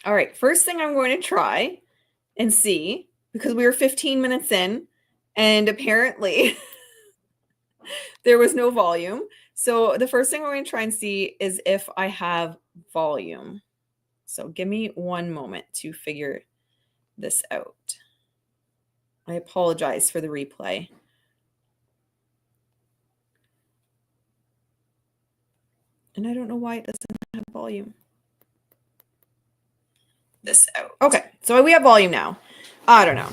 All right, first thing I'm going to try and see, because we were 15 minutes in and apparently there was no volume. So the first thing we're going to try and see is if I have volume. So give me one moment to figure this out. I apologize for the replay. And I don't know why it doesn't have volume. This out. Okay, so we have volume now. I don't know.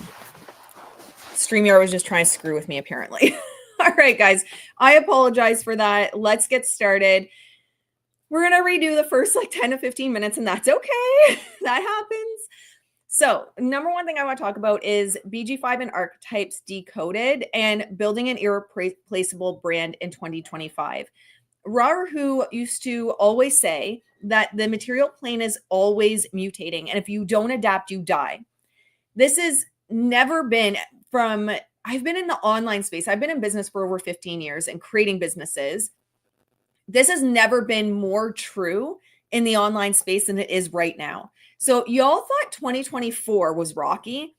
StreamYard was just trying to screw with me, apparently. All right, guys, I apologize for that. Let's get started. We're going to redo the first 10 to 15 minutes, and that's okay. That happens. So number one thing I want to talk about is BG5 and Archetypes Decoded and building an irreplaceable brand in 2025. Rahu used to always say that the material plane is always mutating, and if you don't adapt, you die. This has never been from, I've been in the online space. I've been in business for over 15 years and creating businesses. This has never been more true in the online space than it is right now. So y'all thought 2024 was rocky.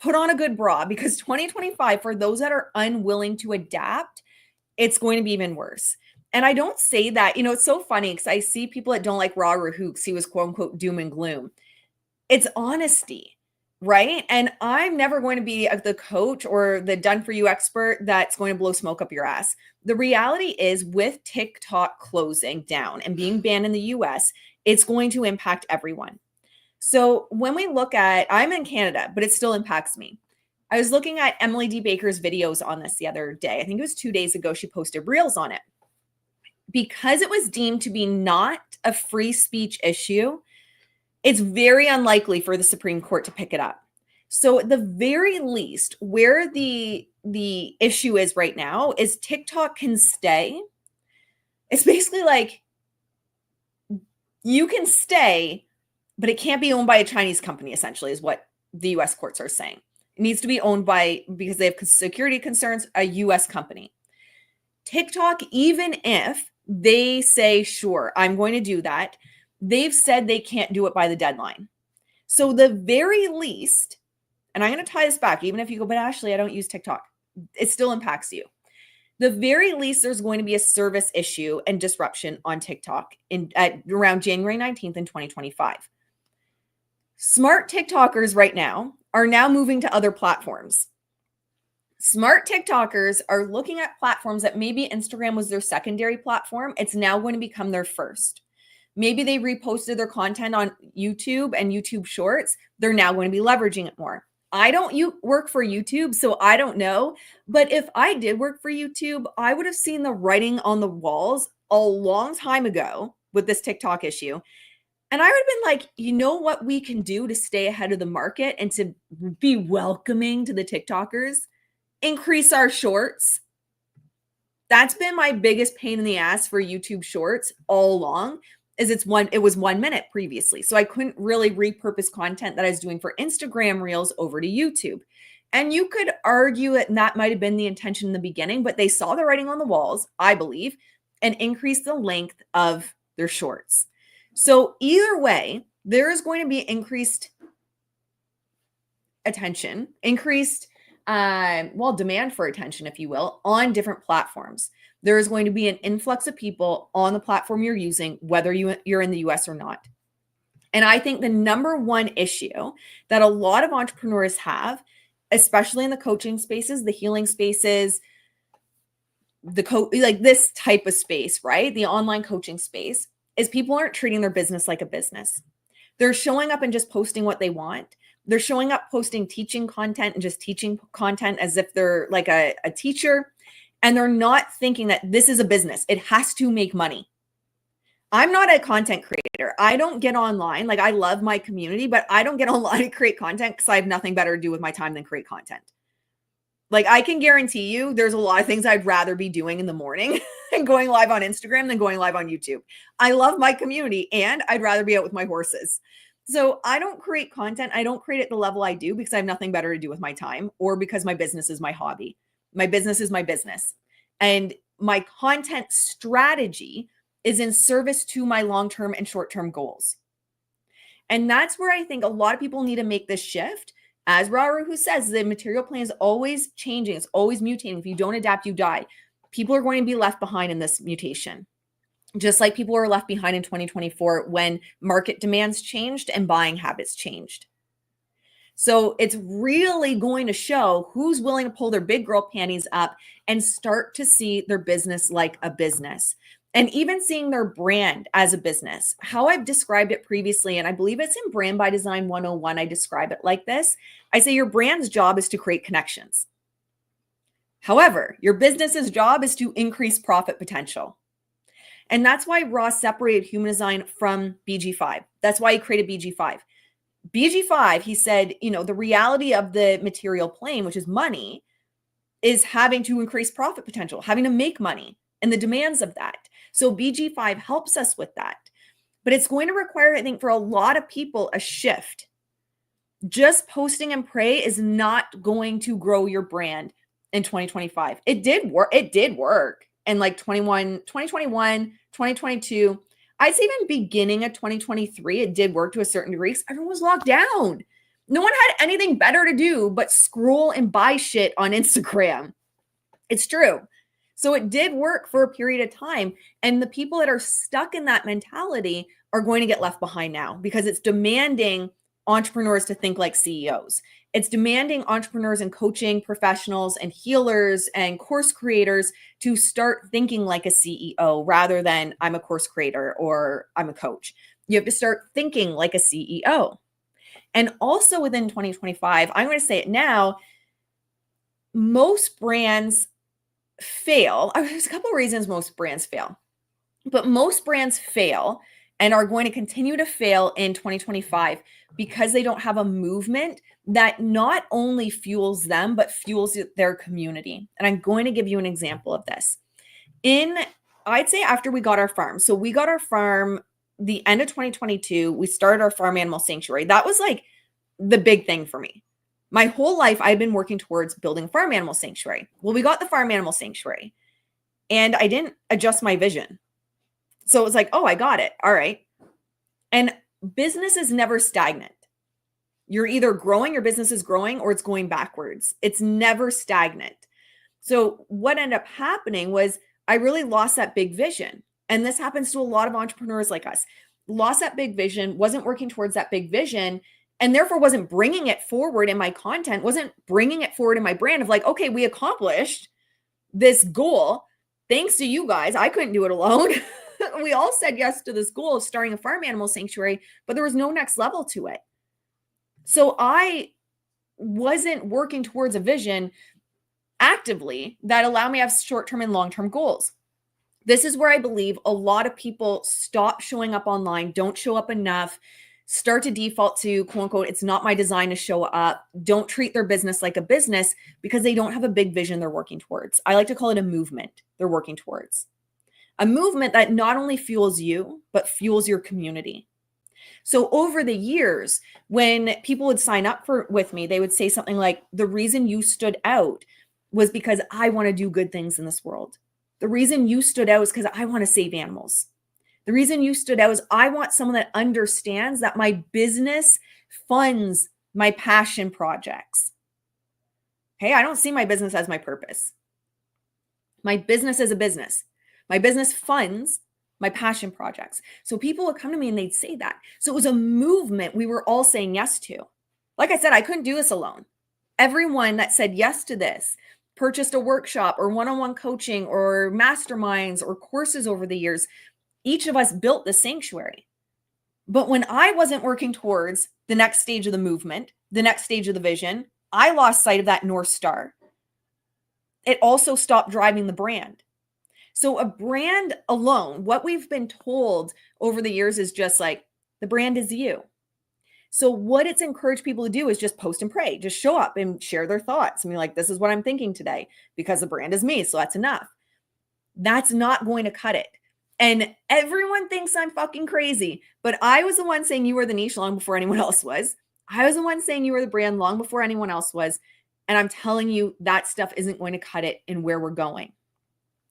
Put on a good bra, because 2025, for those that are unwilling to adapt, it's going to be even worse. And I don't say that, it's so funny because I see people that don't like Rahu because he was quote unquote doom and gloom. It's honesty, right? And I'm never going to be the coach or the done for you expert that's going to blow smoke up your ass. The reality is, with TikTok closing down and being banned in the US, it's going to impact everyone. So when we look at, I'm in Canada, but it still impacts me. I was looking at Emily D. Baker's videos on this the other day. I think it was 2 days ago. She posted reels on it. Because it was deemed to be not a free speech issue, it's very unlikely for the Supreme Court to pick it up. So at the very least, where the issue is right now is TikTok can stay. It's basically like you can stay, but it can't be owned by a Chinese company, essentially, is what the US courts are saying. It needs to be owned by, because they have security concerns, a US company. TikTok, even if they say, sure, I'm going to do that, they've said they can't do it by the deadline. So the very least, and I'm going to tie this back, even if you go, but Ashley, I don't use TikTok, it still impacts you. The very least, there's going to be a service issue and disruption on TikTok at around January 19th in 2025. Smart TikTokers right now are now moving to other platforms. Smart TikTokers are looking at platforms that maybe Instagram was their secondary platform. It's now going to become their first. Maybe they reposted their content on YouTube and YouTube Shorts. They're now going to be leveraging it more. I don't work for YouTube, so I don't know. But if I did work for YouTube, I would have seen the writing on the walls a long time ago with this TikTok issue. And I would have been like, you know what we can do to stay ahead of the market and to be welcoming to the TikTokers? Increase our shorts. That's been my biggest pain in the ass for YouTube Shorts all along, is it was 1 minute previously. So I couldn't really repurpose content that I was doing for Instagram Reels over to YouTube. And you could argue that might have been the intention in the beginning, but they saw the writing on the walls, I believe, and increased the length of their shorts. So either way, there is going to be increased attention, increased demand for attention, if you will, on different platforms. There is going to be an influx of people on the platform you're using, whether you're in the US or not. And I think the number one issue that a lot of entrepreneurs have, especially in the coaching spaces, the healing spaces, this type of space, right? The online coaching space, is people aren't treating their business like a business. They're showing up and just posting what they want. They're showing up, posting teaching content and just teaching content as if they're like a teacher. And they're not thinking that this is a business. It has to make money. I'm not a content creator. I don't get online. I love my community, but I don't get online to create content because I have nothing better to do with my time than create content. I can guarantee you there's a lot of things I'd rather be doing in the morning and going live on Instagram than going live on YouTube. I love my community and I'd rather be out with my horses. So I don't create content. I don't create at the level I do because I have nothing better to do with my time, or because my business is my hobby. My business is my business. And my content strategy is in service to my long-term and short-term goals. And that's where I think a lot of people need to make this shift. As Rauru says, the material plane is always changing. It's always mutating. If you don't adapt, you die. People are going to be left behind in this mutation. Just like people were left behind in 2024 when market demands changed and buying habits changed. So it's really going to show who's willing to pull their big girl panties up and start to see their business like a business, and even seeing their brand as a business. How I've described it previously, and I believe it's in Brand by Design 101, I describe it like this. I say your brand's job is to create connections. However, your business's job is to increase profit potential. And that's why Ross separated human design from BG5. That's why he created BG5. BG5, he said, the reality of the material plane, which is money, is having to increase profit potential, having to make money, and the demands of that. So BG5 helps us with that. But it's going to require, I think, for a lot of people, a shift. Just posting and pray is not going to grow your brand in 2025. It did work. It did work in like 2021, 2022. I'd say even beginning of 2023, it did work to a certain degree because everyone was locked down. No one had anything better to do but scroll and buy shit on Instagram. It's true. So it did work for a period of time. And the people that are stuck in that mentality are going to get left behind now because it's demanding entrepreneurs to think like CEOs. It's demanding entrepreneurs and coaching professionals and healers and course creators to start thinking like a CEO rather than I'm a course creator or I'm a coach. You have to start thinking like a CEO. And also within 2025, I'm going to say it now, most brands fail. There's a couple of reasons most brands fail, but most brands fail and are going to continue to fail in 2025 because they don't have a movement that not only fuels them, but fuels their community. And I'm going to give you an example of this. I'd say after we got our farm. So we got our farm the end of 2022. We started our farm animal sanctuary. That was like the big thing for me. My whole life, I've been working towards building a farm animal sanctuary. Well, we got the farm animal sanctuary and I didn't adjust my vision. So it was like, oh, I got it. All right. And business is never stagnant. You're either growing, your business is growing, or it's going backwards. It's never stagnant. So what ended up happening was I really lost that big vision. And this happens to a lot of entrepreneurs like us. Lost that big vision, wasn't working towards that big vision, and therefore wasn't bringing it forward in my content, wasn't bringing it forward in my brand of like, okay, we accomplished this goal. Thanks to you guys. I couldn't do it alone. We all said yes to this goal of starting a farm animal sanctuary, but there was no next level to it. So I wasn't working towards a vision actively that allowed me to have short-term and long-term goals. This is where I believe a lot of people stop showing up online, don't show up enough, start to default to quote unquote, it's not my design to show up, don't treat their business like a business because they don't have a big vision they're working towards. I like to call it a movement they're working towards. A movement that not only fuels you, but fuels your community. So over the years, when people would sign up with me, they would say something like, the reason you stood out was because I want to do good things in this world. The reason you stood out is because I want to save animals. The reason you stood out is I want someone that understands that my business funds my passion projects. Hey, I don't see my business as my purpose. My business is a business. My business funds my passion projects. So people would come to me and they'd say that. So it was a movement we were all saying yes to. Like I said, I couldn't do this alone. Everyone that said yes to this purchased a workshop or one-on-one coaching or masterminds or courses over the years. Each of us built the sanctuary. But when I wasn't working towards the next stage of the movement, the next stage of the vision, I lost sight of that North Star. It also stopped driving the brand. So a brand alone, what we've been told over the years is just like, the brand is you. So what it's encouraged people to do is just post and pray, just show up and share their thoughts. I mean, like, this is what I'm thinking today because the brand is me. So that's enough. That's not going to cut it. And everyone thinks I'm fucking crazy, but I was the one saying you were the niche long before anyone else was. I was the one saying you were the brand long before anyone else was. And I'm telling you that stuff isn't going to cut it in where we're going.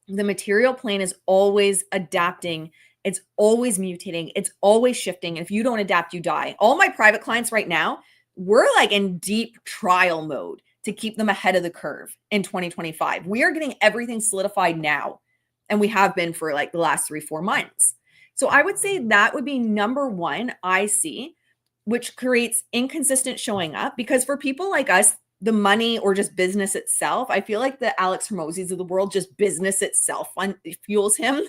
The material plane is always adapting It's always mutating. It's always shifting. And if you don't adapt, you die. All my private clients right now, we're like in deep trial mode to keep them ahead of the curve in 2025. We are getting everything solidified now. And we have been for like the last 3-4 months. So I would say that would be number one I see, which creates inconsistent showing up. Because for people like us, the money or just business itself, I feel like the Alex Hermosis of the world, just business itself fuels him.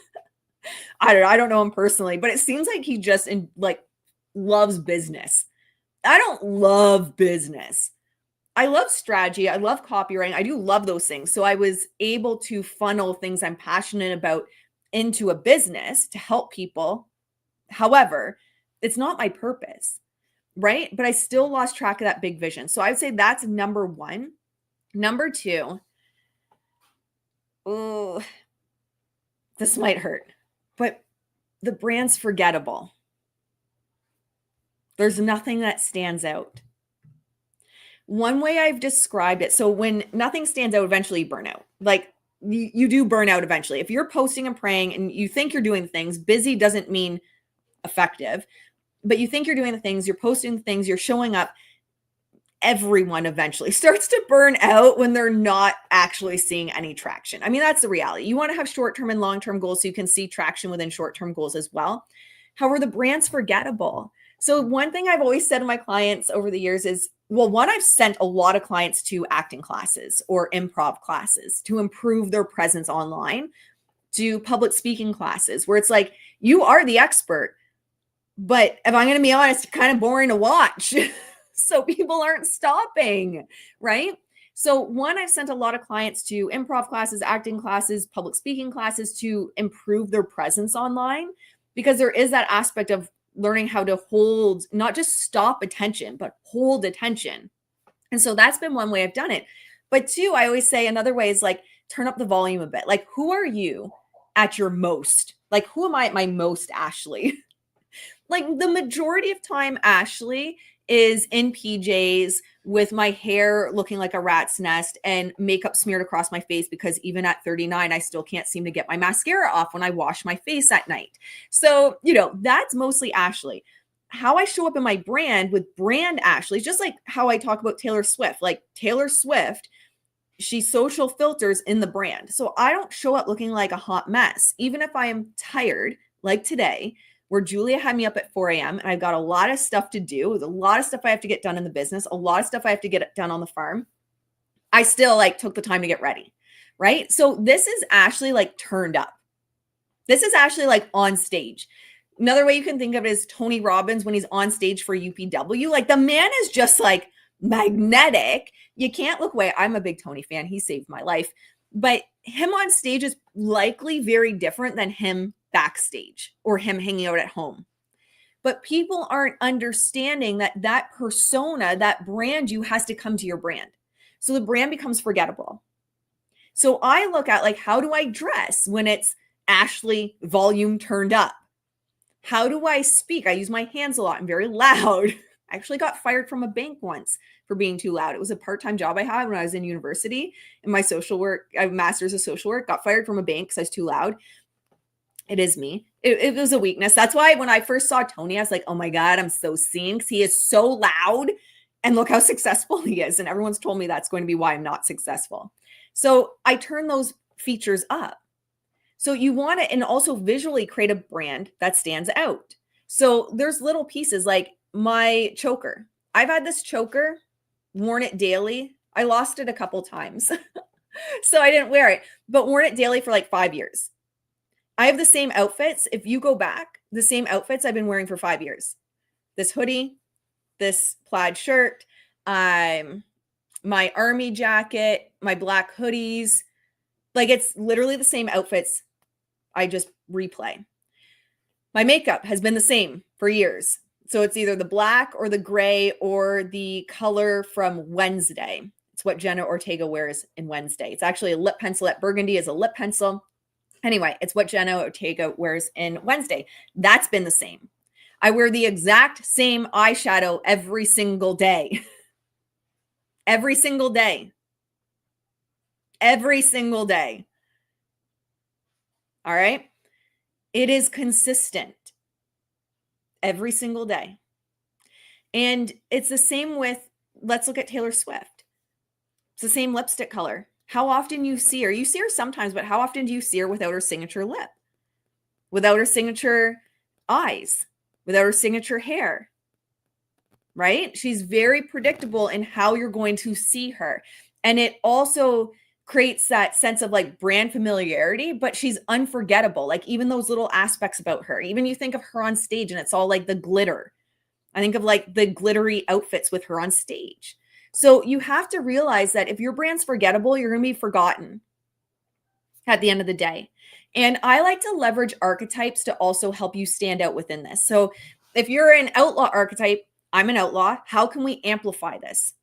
I don't know him personally, but it seems like he just loves business. I don't love business. I love strategy. I love copywriting. I do love those things. So I was able to funnel things I'm passionate about into a business to help people. However, it's not my purpose, right? But I still lost track of that big vision. So I would say that's number one. Number two, oh, this might hurt, but the brand's forgettable. There's nothing that stands out. One way I've described it, so when nothing stands out, eventually you burn out. Like you do burn out eventually. If you're posting and praying and you think you're doing things, busy doesn't mean effective, but you think you're doing the things, you're posting the things, you're showing up, everyone eventually starts to burn out when they're not actually seeing any traction. I mean, that's the reality. You want to have short-term and long-term goals so you can see traction within short-term goals as well. However, the brand's forgettable. So one thing I've always said to my clients over the years is, well, one, I've sent a lot of clients to acting classes or improv classes to improve their presence online, to public speaking classes where it's like, you are the expert, but if I'm going to be honest, kind of boring to watch. So people aren't stopping, right? So one, I've sent a lot of clients to improv classes, acting classes, public speaking classes to improve their presence online, because there is that aspect of learning how to hold, not just stop attention, but hold attention. And so that's been one way I've done it. But two, I always say another way is like, turn up the volume a bit. Like, who are you at your most? Like, who am I at my most, Ashley? Like the majority of time, Ashley is in PJs with my hair looking like a rat's nest and makeup smeared across my face, because even at 39, I still can't seem to get my mascara off when I wash my face at night. So, that's mostly Ashley. How I show up in my brand with brand Ashley, just like how I talk about Taylor Swift. Like Taylor Swift, she social filters in the brand. So I don't show up looking like a hot mess, even if I am tired, like today, where Julia had me up at 4 a.m. and I've got a lot of stuff to do. There's a lot of stuff I have to get done in the business, a lot of stuff I have to get done on the farm. I still took the time to get ready, right? So this is Ashley turned up. This is Ashley on stage. Another way you can think of it is Tony Robbins when he's on stage for UPW. The man is just magnetic. You can't look away. I'm a big Tony fan. He saved my life. But him on stage is likely very different than him backstage or him hanging out at home. But people aren't understanding that persona, that brand you, has to come to your brand. So the brand becomes forgettable. So I look at how do I dress when it's Ashley volume turned up? How do I speak? I use my hands a lot. I'm very loud. I actually got fired from a bank once for being too loud. It was a part-time job I had when I was in university. In my social work, I have a master's of social work, got fired from a bank because I was too loud. It is me. It was a weakness. That's why when I first saw Tony, I was like, oh my God, I'm so seen, because he is so loud and look how successful he is. And everyone's told me that's going to be why I'm not successful. So I turn those features up. So you want to, and also visually create a brand that stands out. So there's little pieces like my choker. I've had this choker, worn it daily. I lost it a couple times. So I didn't wear it, but worn it daily for 5 years. I have the same outfits. If you go back, the same outfits I've been wearing for 5 years. This hoodie, this plaid shirt, my army jacket, my black hoodies. It's literally the same outfits. I just replay. My makeup has been the same for years. So it's either the black or the gray or the color from Wednesday. It's what Jenna Ortega wears in Wednesday. It's actually a lip pencil. Burgundy is a lip pencil. Anyway, it's what Jenna Ortega wears in Wednesday. That's been the same. I wear the exact same eyeshadow every single day. Every single day. Every single day. All right. It is consistent every single day. And it's the same with, let's look at Taylor Swift. It's the same lipstick color. How often you see her? You see her sometimes, but how often do you see her without her signature lip? Without her signature eyes? Without her signature hair? Right? She's very predictable in how you're going to see her. And it also creates that sense of like brand familiarity, but she's unforgettable. Like even those little aspects about her, even you think of her on stage and it's all like the glitter. I think of like the glittery outfits with her on stage. So you have to realize that if your brand's forgettable, you're going to be forgotten at the end of the day. And I like to leverage archetypes to also help you stand out within this. So if you're an outlaw archetype, I'm an outlaw. How can we amplify this?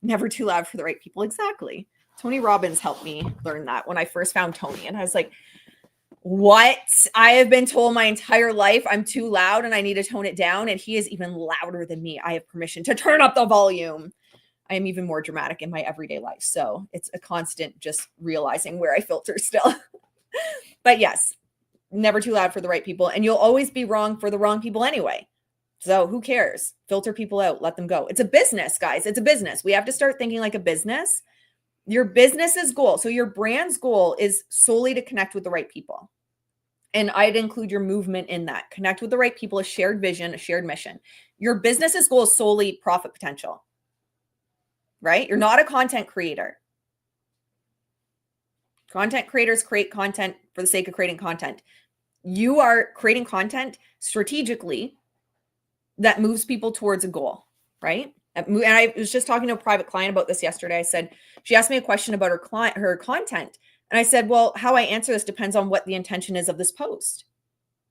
Never too loud for the right people. Exactly. Tony Robbins helped me learn that when I first found Tony. And I was like, what? I have been told my entire life I'm too loud and I need to tone it down. And he is even louder than me. I have permission to turn up the volume. I am even more dramatic in my everyday life. So it's a constant just realizing where I filter still. But yes, never too loud for the right people. And you'll always be wrong for the wrong people anyway. So who cares? Filter people out, let them go. It's a business, guys. It's a business. We have to start thinking like a business. Your business's goal, so your brand's goal is solely to connect with the right people. And I'd include your movement in that. Connect with the right people, a shared vision, a shared mission. Your business's goal is solely profit potential, right? You're not a content creator. Content creators create content for the sake of creating content. You are creating content strategically that moves people towards a goal, right? And I was just talking to a private client about this yesterday. I said, she asked me a question about her content. And I said, well, how I answer this depends on what the intention is of this post.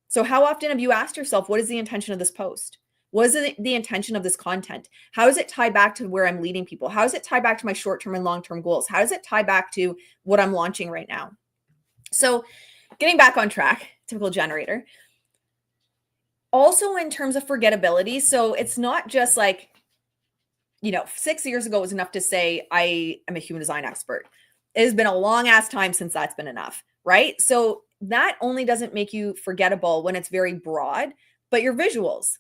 So how often have you asked yourself, what is the intention of this post? What is the intention of this content? How does it tie back to where I'm leading people? How does it tie back to my short-term and long-term goals? How does it tie back to what I'm launching right now? So getting back on track, typical generator. Also in terms of forgettability. So it's not just like, 6 years ago was enough to say I am a human design expert. It has been a long ass time since that's been enough, right? So that only doesn't make you forgettable when it's very broad, but your visuals,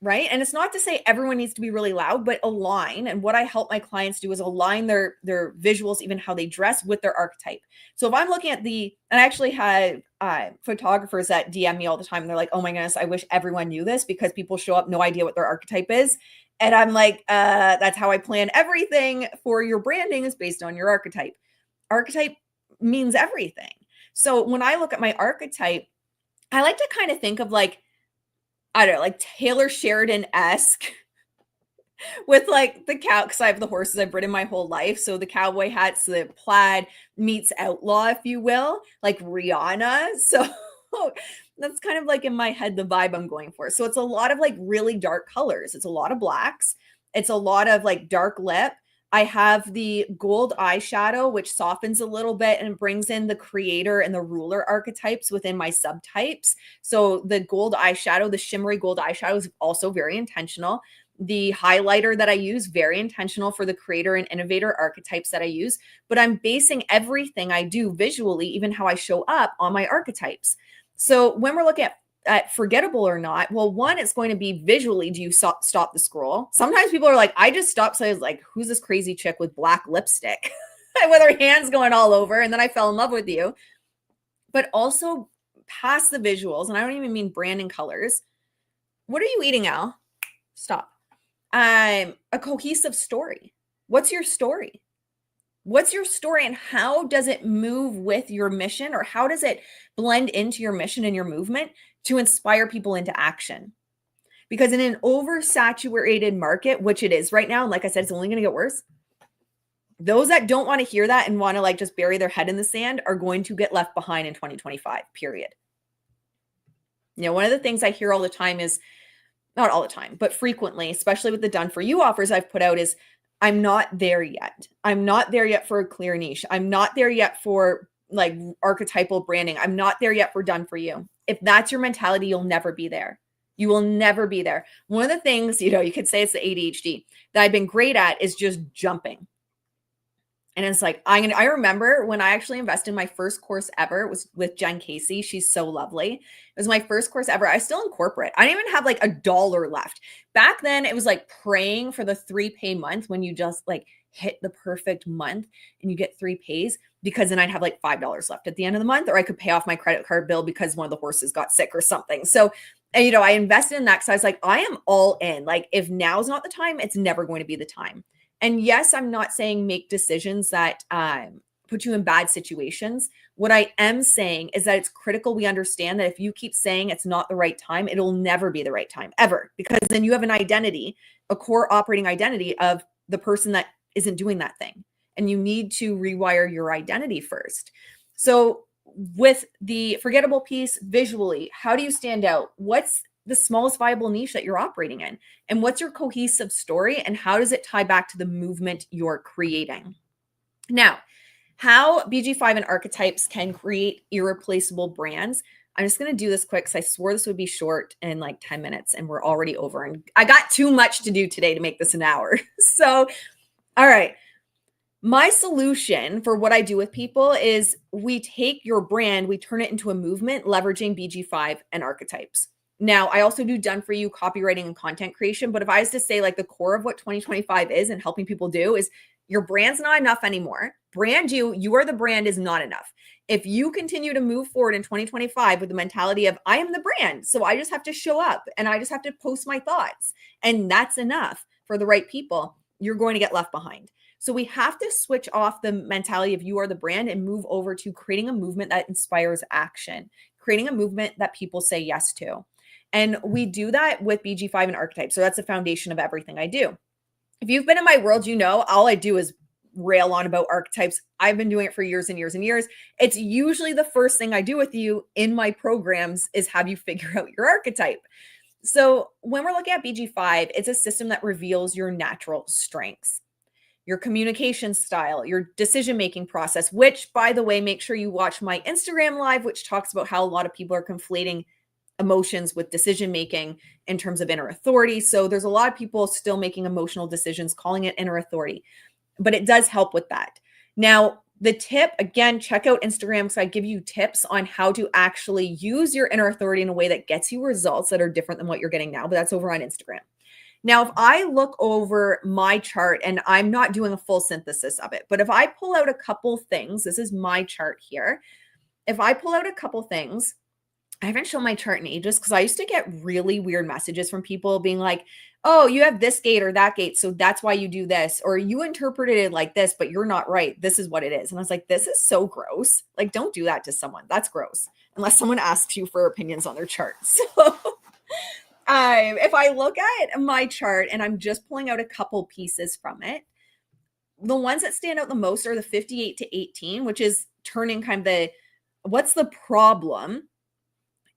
right? And it's not to say everyone needs to be really loud, but align. And what I help my clients do is align their visuals, even how they dress, with their archetype. So if I'm looking at and I actually had photographers that DM me all the time, and they're like, oh my goodness, I wish everyone knew this, because people show up, no idea what their archetype is. And I'm like, that's how I plan everything for your branding, is based on your archetype. Archetype means everything. So when I look at my archetype, I like to kind of think of like, I don't know, like Taylor Sheridan-esque with like the cow, because I have the horses I've ridden my whole life. So the cowboy hats, the plaid meets outlaw, if you will, like Rihanna. So that's kind of like in my head, the vibe I'm going for. So it's a lot of like really dark colors. It's a lot of blacks. It's a lot of like dark lip. I have the gold eyeshadow, which softens a little bit and brings in the creator and the ruler archetypes within my subtypes. So the gold eyeshadow, the shimmery gold eyeshadow, is also very intentional. The highlighter that I use, very intentional for the creator and innovator archetypes that I use. But I'm basing everything I do visually, even how I show up, on my archetypes. So when we're looking at forgettable or not, well, one, it's going to be visually, do you stop the scroll? Sometimes people are like, I just stopped. So I was like, who's this crazy chick with black lipstick with her hands going all over? And then I fell in love with you. But also past the visuals, and I don't even mean branding colors. What are you eating, Al? Stop. A cohesive story. What's your story? What's your story, and how does it move with your mission, or how does it blend into your mission and your movement to inspire people into action? Because in an oversaturated market, which it is right now, and like I said, it's only going to get worse, those that don't want to hear that and want to like just bury their head in the sand are going to get left behind in 2025, period. One of the things I hear all the time is, not all the time, but frequently, especially with the done for you offers I've put out, is I'm not there yet. I'm not there yet for a clear niche. I'm not there yet for like archetypal branding. I'm not there yet for done for you. If that's your mentality, you'll never be there. You will never be there. One of the things, you could say it's the ADHD that I've been great at is just jumping. And it's like, I remember when I actually invested in my first course ever, it was with Jen Casey. She's so lovely. It was my first course ever. I was still in corporate. I didn't even have like $1 left. Back then it was like praying for the 3-pay month when you just like hit the perfect month and you get 3 pays, because then I'd have like $5 left at the end of the month, or I could pay off my credit card bill because one of the horses got sick or something. So, and, you know, I invested in that because I was like, I am all in. Like, if now's not the time, it's never going to be the time. And yes, I'm not saying make decisions that put you in bad situations. What I am saying is that it's critical we understand that if you keep saying it's not the right time, it'll never be the right time, ever. Because then you have an identity, a core operating identity of the person that isn't doing that thing. And you need to rewire your identity first. So with the forgettable piece, visually, how do you stand out? What's the smallest viable niche that you're operating in? And what's your cohesive story? And how does it tie back to the movement you're creating? Now, how BG5 and Archetypes can create irreplaceable brands. I'm just going to do this quick because I swore this would be short in like 10 minutes and we're already over. And I got too much to do today to make this an hour. So, all right. My solution for what I do with people is we take your brand, we turn it into a movement, leveraging BG5 and Archetypes. Now, I also do done for you copywriting and content creation. But if I was to say like the core of what 2025 is and helping people do is your brand's not enough anymore. You are the brand is not enough. If you continue to move forward in 2025 with the mentality of I am the brand, so I just have to show up and I just have to post my thoughts, and that's enough for the right people, you're going to get left behind. So we have to switch off the mentality of you are the brand and move over to creating a movement that inspires action, creating a movement that people say yes to. And we do that with BG5 and Archetypes. So that's the foundation of everything I do. If you've been in my world, you know, all I do is rail on about archetypes. I've been doing it for years and years and years. It's usually the first thing I do with you in my programs is have you figure out your archetype. So when we're looking at BG5, it's a system that reveals your natural strengths, your communication style, your decision-making process, which, by the way, make sure you watch my Instagram live, which talks about how a lot of people are conflating emotions with decision-making in terms of inner authority. So there's a lot of people still making emotional decisions, calling it inner authority, but it does help with that. Now, the tip, again, check out Instagram because I give you tips on how to actually use your inner authority in a way that gets you results that are different than what you're getting now, but that's over on Instagram. Now, if I look over my chart, and I'm not doing a full synthesis of it, but if I pull out a couple things, this is my chart here. If I pull out a couple things, I haven't shown my chart in ages because I used to get really weird messages from people being like, oh, you have this gate or that gate, so that's why you do this, or you interpreted it like this, but you're not right. This is what it is. And I was like, this is so gross. Like, don't do that to someone. That's gross. Unless someone asks you for opinions on their chart. So if I look at my chart and I'm just pulling out a couple pieces from it, the ones that stand out the most are the 58 to 18, which is turning kind of what's the problem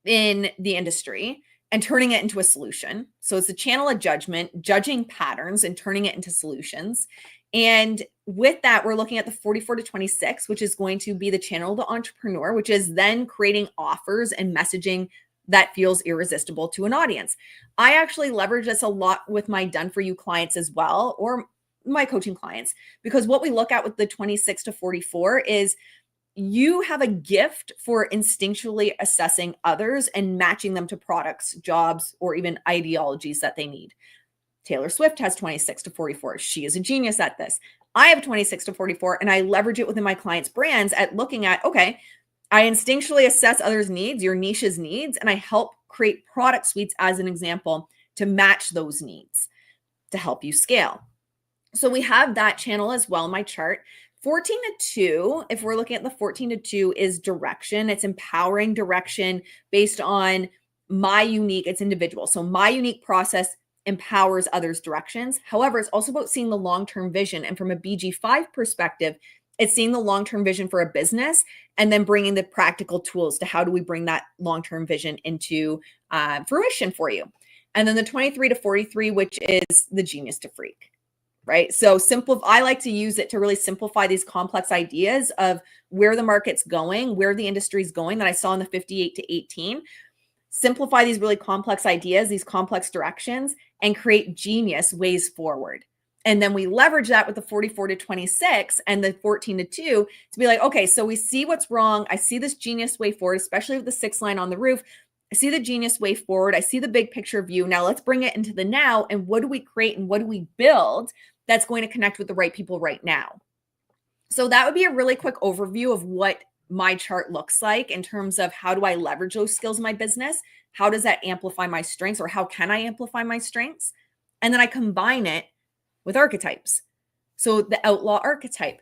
in the industry and turning it into a solution. So it's a channel of judgment, judging patterns and turning it into solutions. And with that, we're looking at the 44 to 26, which is going to be the channel of the entrepreneur, which is then creating offers and messaging that feels irresistible to an audience. I actually leverage this a lot with my done for you clients as well, or my coaching clients, because what we look at with the 26 to 44 is you have a gift for instinctually assessing others and matching them to products, jobs, or even ideologies that they need. Taylor Swift has 26 to 44. She is a genius at this. I have 26 to 44, and I leverage it within my clients' brands at looking at, okay, I instinctually assess others' needs, your niche's needs, and I help create product suites as an example to match those needs to help you scale. So we have that channel as well in my chart. 14 to 2, if we're looking at the 14 to 2 is direction. It's empowering direction based on it's individual. So my unique process empowers others' directions. However, it's also about seeing the long-term vision. And from a BG5 perspective, it's seeing the long-term vision for a business and then bringing the practical tools to how do we bring that long-term vision into fruition for you. And then the 23 to 43, which is the genius to freak, right? So I like to use it to really simplify these complex ideas of where the market's going, where the industry's going that I saw in the 58 to 18. Simplify these really complex ideas, these complex directions, and create genius ways forward. And then we leverage that with the 44 to 26 and the 14 to 2 to be like, okay, so we see what's wrong. I see this genius way forward, especially with the 6 line on the roof. I see the genius way forward. I see the big picture view. Now let's bring it into the now. And what do we create and what do we build that's going to connect with the right people right now? So that would be a really quick overview of what my chart looks like in terms of how do I leverage those skills in my business? How does that amplify my strengths, or how can I amplify my strengths? And then I combine it with archetypes. So the outlaw archetype.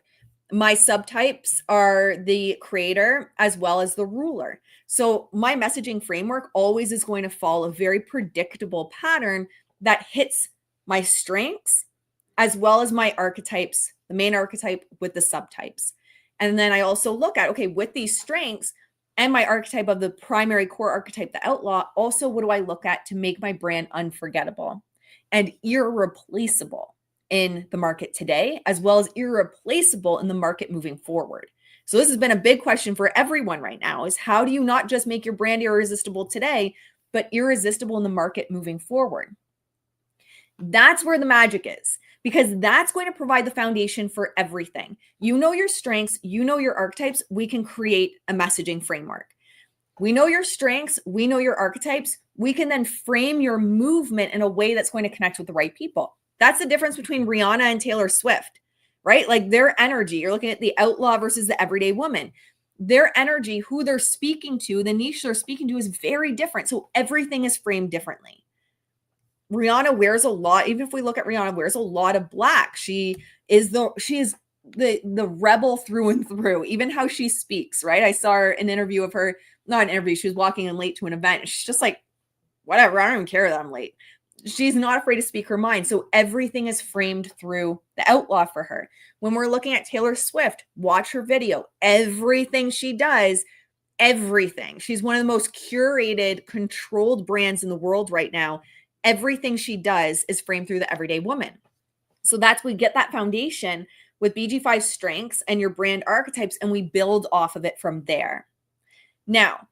My subtypes are the creator as well as the ruler. So my messaging framework always is going to follow a very predictable pattern that hits my strengths as well as my archetypes, the main archetype with the subtypes. And then I also look at, okay, with these strengths and my archetype of the primary core archetype, the outlaw, also what do I look at to make my brand unforgettable and irreplaceable in the market today, as well as irreplaceable in the market moving forward? So this has been a big question for everyone right now, is how do you not just make your brand irresistible today, but irresistible in the market moving forward? That's where the magic is, because that's going to provide the foundation for everything. You know your strengths, you know your archetypes, we can create a messaging framework. We know your strengths, we know your archetypes, we can then frame your movement in a way that's going to connect with the right people. That's the difference between Rihanna and Taylor Swift, right? Like their energy, you're looking at the outlaw versus the everyday woman. Their energy, who they're speaking to, the niche they're speaking to is very different. So everything is framed differently. Rihanna wears a lot, even if we look at Rihanna, wears a lot of black. She is the rebel through and through, even how she speaks, right? I saw an interview of her, not an interview, she was walking in late to an event. She's just like, whatever, I don't even care that I'm late. She's not afraid to speak her mind. So everything is framed through the outlaw for her. When we're looking at Taylor Swift, watch her video. Everything she does, everything. She's one of the most curated, controlled brands in the world right now. Everything she does is framed through the everyday woman. So that's, we get that foundation with BG5 strengths and your brand archetypes, and we build off of it from there. Now,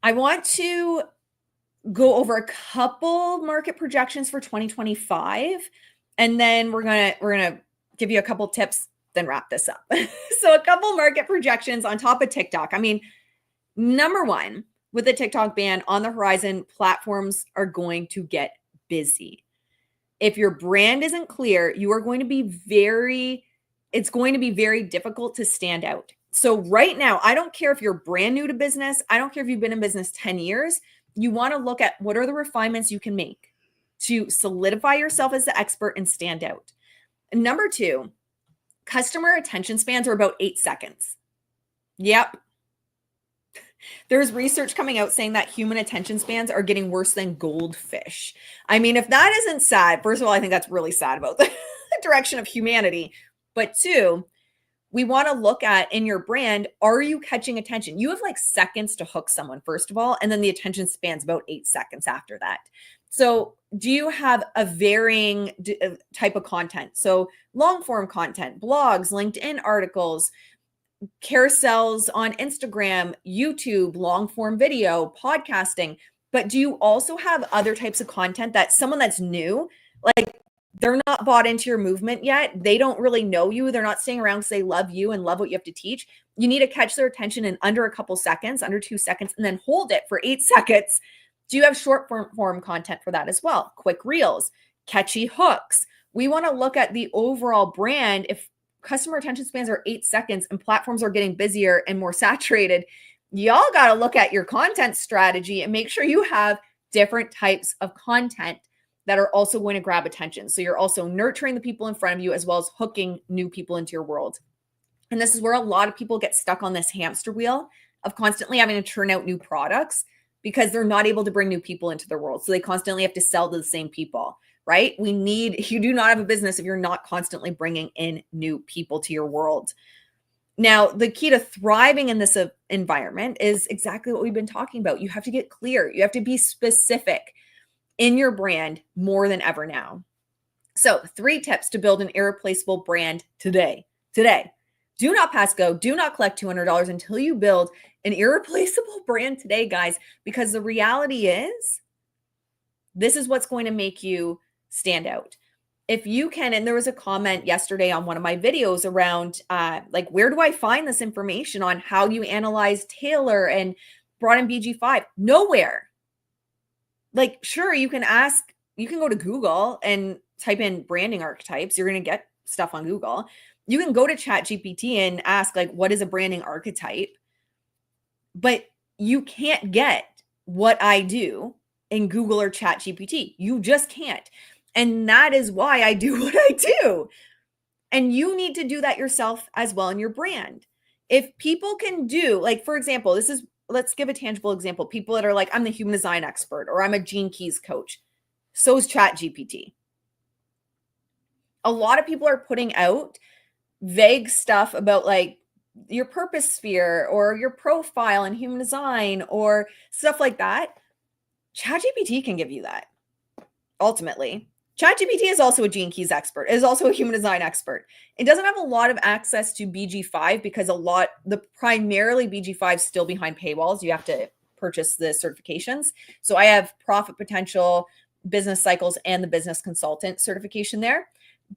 I want to go over a couple market projections for 2025, and then we're gonna give you a couple tips, then wrap this up. So a couple market projections on top of TikTok. I mean, number one, with the TikTok ban on the horizon, platforms are going to get busy. If your brand isn't clear, you are going to be it's going to be very difficult to stand out. So right now, I don't care if you're brand new to business. I don't care if you've been in business 10 years. You want to look at what are the refinements you can make to solidify yourself as the expert and stand out. And number two, customer attention spans are about 8 seconds. Yep. There's research coming out saying that human attention spans are getting worse than goldfish. I mean, if that isn't sad, first of all, I think that's really sad about the direction of humanity. But two, we want to look at in your brand, are you catching attention? You have like seconds to hook someone, first of all, and then the attention span's about 8 seconds after that. So do you have a varying type of content? So long form content, blogs, LinkedIn articles, carousels on Instagram, YouTube, long form video, podcasting. But do you also have other types of content that someone that's new, like they're not bought into your movement yet. They don't really know you. They're not staying around because they love you and love what you have to teach. You need to catch their attention in under a couple seconds, under 2 seconds, and then hold it for 8 seconds. Do you have short form content for that as well? Quick reels, catchy hooks. We want to look at the overall brand. If customer attention spans are 8 seconds and platforms are getting busier and more saturated, y'all got to look at your content strategy and make sure you have different types of content that are also going to grab attention. So you're also nurturing the people in front of you as well as hooking new people into your world. And this is where a lot of people get stuck on this hamster wheel of constantly having to churn out new products because they're not able to bring new people into their world. So they constantly have to sell to the same people, right? You do not have a business if you're not constantly bringing in new people to your world. Now, the key to thriving in this environment is exactly what we've been talking about. You have to get clear. You have to be specific in your brand more than ever now. So 3 tips to build an irreplaceable brand today. Do not pass go. Do not collect $200 until you build an irreplaceable brand today, guys, because the reality is this is what's going to make you stand out. if you can, and there was a comment yesterday on one of my videos around like, where do I find this information on how you analyze Taylor and brought in BG5? Nowhere. Like, sure, you can go to Google and type in branding archetypes. You're going to get stuff on Google. You can go to ChatGPT and ask, like, what is a branding archetype? But you can't get what I do in Google or ChatGPT. You just can't. And that is why I do what I do. And you need to do that yourself as well in your brand. If people can do, like, for example, let's give a tangible example. People that are like, I'm the human design expert, or I'm a Gene Keys coach. So is ChatGPT. A lot of people are putting out vague stuff about like your purpose sphere or your profile in human design or stuff like that. ChatGPT can give you that. Ultimately, ChatGPT is also a Gene Keys expert, is also a human design expert. It doesn't have a lot of access to BG5 because primarily BG5 is still behind paywalls. You have to purchase the certifications. So I have Profit Potential, Business Cycles, and the Business Consultant certification there.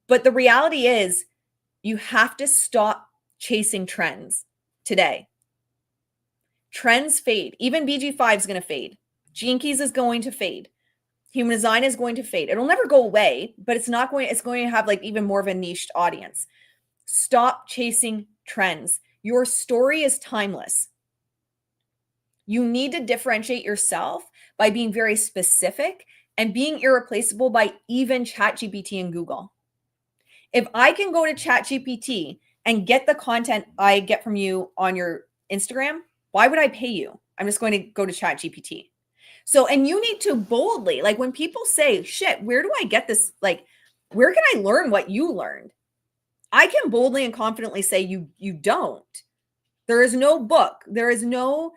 But the reality is you have to stop chasing trends today. Trends fade. Even BG5 is going to fade. Gene Keys is going to fade. Human design is going to fade. It'll never go away, but it's going to have like even more of a niched audience. Stop chasing trends. Your story is timeless. You need to differentiate yourself by being very specific and being irreplaceable by even ChatGPT and Google. If I can go to ChatGPT and get the content I get from you on your Instagram, why would I pay you? I'm just going to go to ChatGPT. So, and you need to boldly, like when people say, shit, where do I get this? Like, where can I learn what you learned? I can boldly and confidently say you don't. There is no book. There is no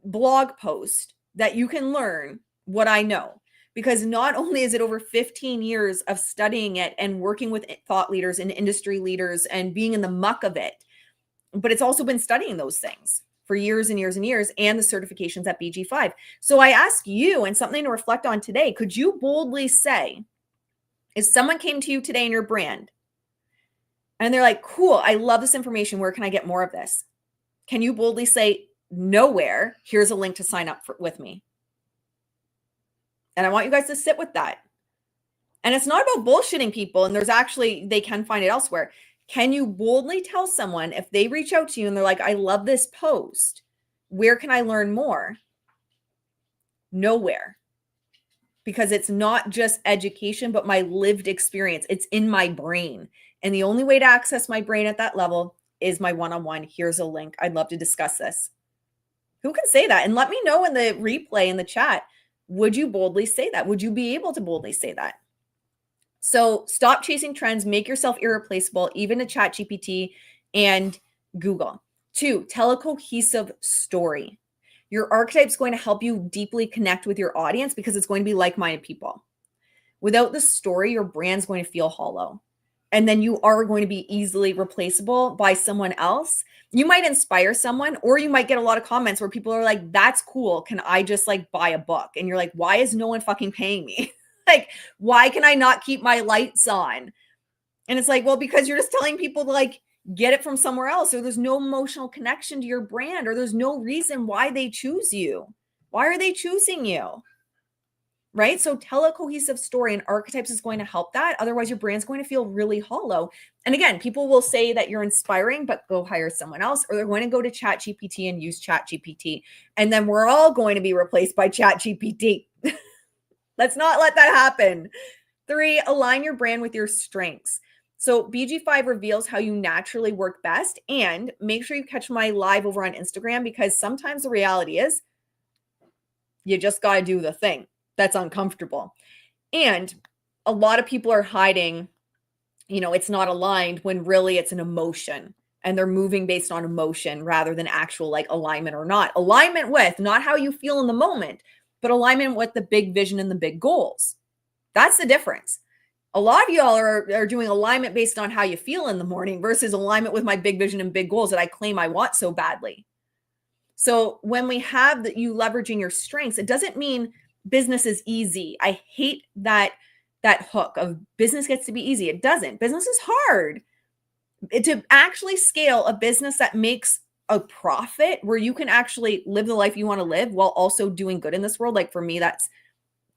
blog post that you can learn what I know. Because not only is it over 15 years of studying it and working with thought leaders and industry leaders and being in the muck of it, but it's also been studying those things for years and years and years, and the certifications at BG5. So I ask you, and something to reflect on today, could you boldly say, if someone came to you today in your brand and they're like, cool, I love this information, where can I get more of this? Can you boldly say, nowhere, here's a link to sign up with me? And I want you guys to sit with that. And it's not about bullshitting people. And they can find it elsewhere. Can you boldly tell someone if they reach out to you and they're like, I love this post, where can I learn more? Nowhere. Because it's not just education, but my lived experience. It's in my brain. And the only way to access my brain at that level is my one-on-one. Here's a link. I'd love to discuss this. Who can say that? And let me know in the replay in the chat. Would you boldly say that? Would you be able to boldly say that? So stop chasing trends, make yourself irreplaceable, even to ChatGPT and Google. 2, tell a cohesive story. Your archetype is going to help you deeply connect with your audience because it's going to be like-minded people. Without the story, your brand's going to feel hollow. And then you are going to be easily replaceable by someone else. You might inspire someone, or you might get a lot of comments where people are like, that's cool. Can I just like buy a book? And you're like, why is no one fucking paying me? Like, why can I not keep my lights on? And it's like, well, because you're just telling people to like get it from somewhere else, or there's no emotional connection to your brand, or there's no reason why they choose you. Why are they choosing you? Right? So tell a cohesive story, and archetypes is going to help that. Otherwise, your brand's going to feel really hollow. And again, people will say that you're inspiring, but go hire someone else, or they're going to go to ChatGPT and use ChatGPT. And then we're all going to be replaced by ChatGPT. Let's not let that happen. 3, align your brand with your strengths. So BG5 reveals how you naturally work best, and make sure you catch my live over on Instagram, because sometimes the reality is you just got to do the thing that's uncomfortable. And a lot of people are hiding, it's not aligned, when really it's an emotion, and they're moving based on emotion rather than actual like alignment or not. Alignment with not how you feel in the moment, but alignment with the big vision and the big goals. That's the difference. A lot of y'all are doing alignment based on how you feel in the morning versus alignment with my big vision and big goals that I claim I want so badly. So when we have you leveraging your strengths, it doesn't mean business is easy. I hate that that hook of business gets to be easy. It doesn't. Business is hard. To actually scale a business that makes a profit where you can actually live the life you want to live while also doing good in this world. Like for me, that's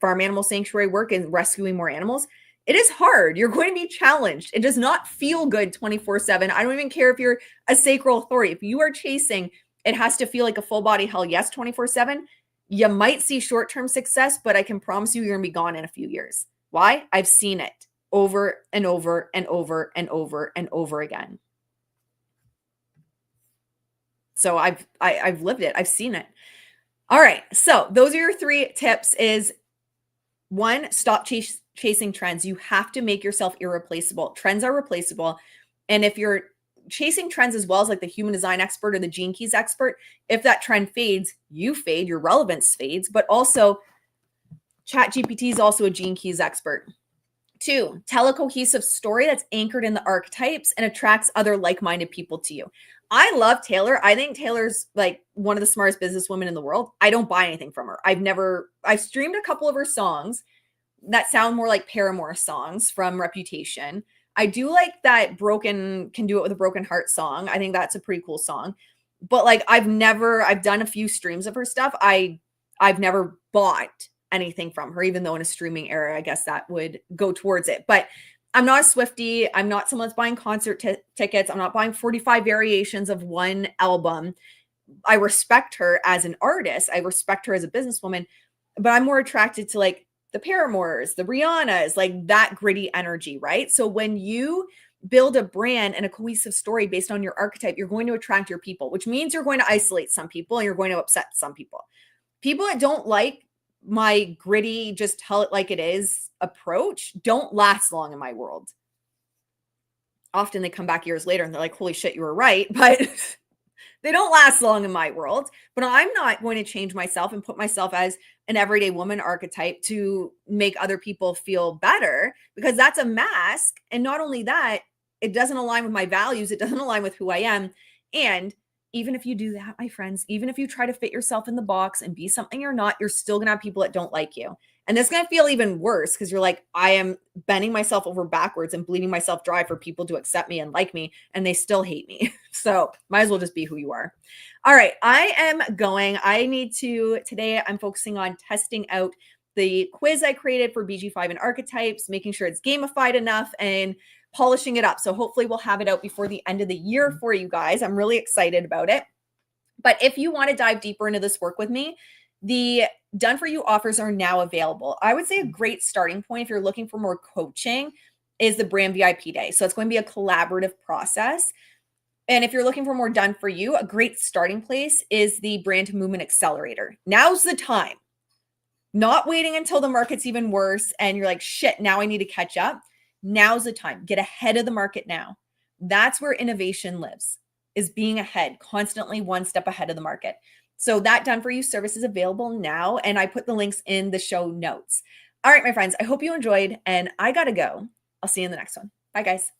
farm animal sanctuary work and rescuing more animals. It is hard. You're going to be challenged. It does not feel good 24/7. I don't even care if you're a sacral authority. If you are chasing, it has to feel like a full body hell yes 24/7. You might see short-term success, but I can promise you you're going to be gone in a few years. Why? I've seen it over and over and over and over and over again. So I've lived it. I've seen it. All right. So those are your 3 tips is 1, stop chasing trends. You have to make yourself irreplaceable. Trends are replaceable. And if you're chasing trends as well as like the human design expert or the gene keys expert, if that trend fades, you fade, your relevance fades, but also ChatGPT is also a gene keys expert. 2, tell a cohesive story that's anchored in the archetypes and attracts other like-minded people to you. I love Taylor. I think Taylor's like one of the smartest businesswomen in the world. I don't buy anything from her. I've streamed a couple of her songs that sound more like Paramore songs from Reputation. I do like that Broken Can Do It With a Broken Heart song. I think that's a pretty cool song. But like I've done a few streams of her stuff. I've never bought anything from her, even though in a streaming era, I guess that would go towards it. But I'm not a Swiftie. I'm not someone that's buying concert tickets. I'm not buying 45 variations of one album. I respect her as an artist. I respect her as a businesswoman, but I'm more attracted to like the Paramores, the Rihannas, like that gritty energy, right? So when you build a brand and a cohesive story based on your archetype, you're going to attract your people, which means you're going to isolate some people and you're going to upset some people. People that don't like my gritty, just tell it like it is approach don't last long in my world. Often they come back years later and they're like, holy shit, you were right. But they don't last long in my world. But I'm not going to change myself and put myself as an everyday woman archetype to make other people feel better, because that's a mask. And not only that, it doesn't align with my values. It doesn't align with who I am. And even if you do that, my friends, even if you try to fit yourself in the box and be something you're not, you're still going to have people that don't like you. And it's going to feel even worse because you're like, I am bending myself over backwards and bleeding myself dry for people to accept me and like me, and they still hate me. So might as well just be who you are. All right. Today I'm focusing on testing out the quiz I created for BG5 and Archetypes, making sure it's gamified enough and polishing it up. So hopefully we'll have it out before the end of the year for you guys. I'm really excited about it. But if you want to dive deeper into this work with me, the Done For You offers are now available. I would say a great starting point if you're looking for more coaching is the Brand VIP Day. So it's going to be a collaborative process. And if you're looking for more Done For You, a great starting place is the Brand to Movement Accelerator. Now's the time. Not waiting until the market's even worse and you're like, shit, now I need to catch up. Now's the time. Get ahead of the market now. That's where innovation lives, is being ahead, constantly one step ahead of the market. So that Done For You service is available now, and I put the links in the show notes. All right, my friends, I hope you enjoyed, and I got to go. I'll see you in the next one. Bye, guys.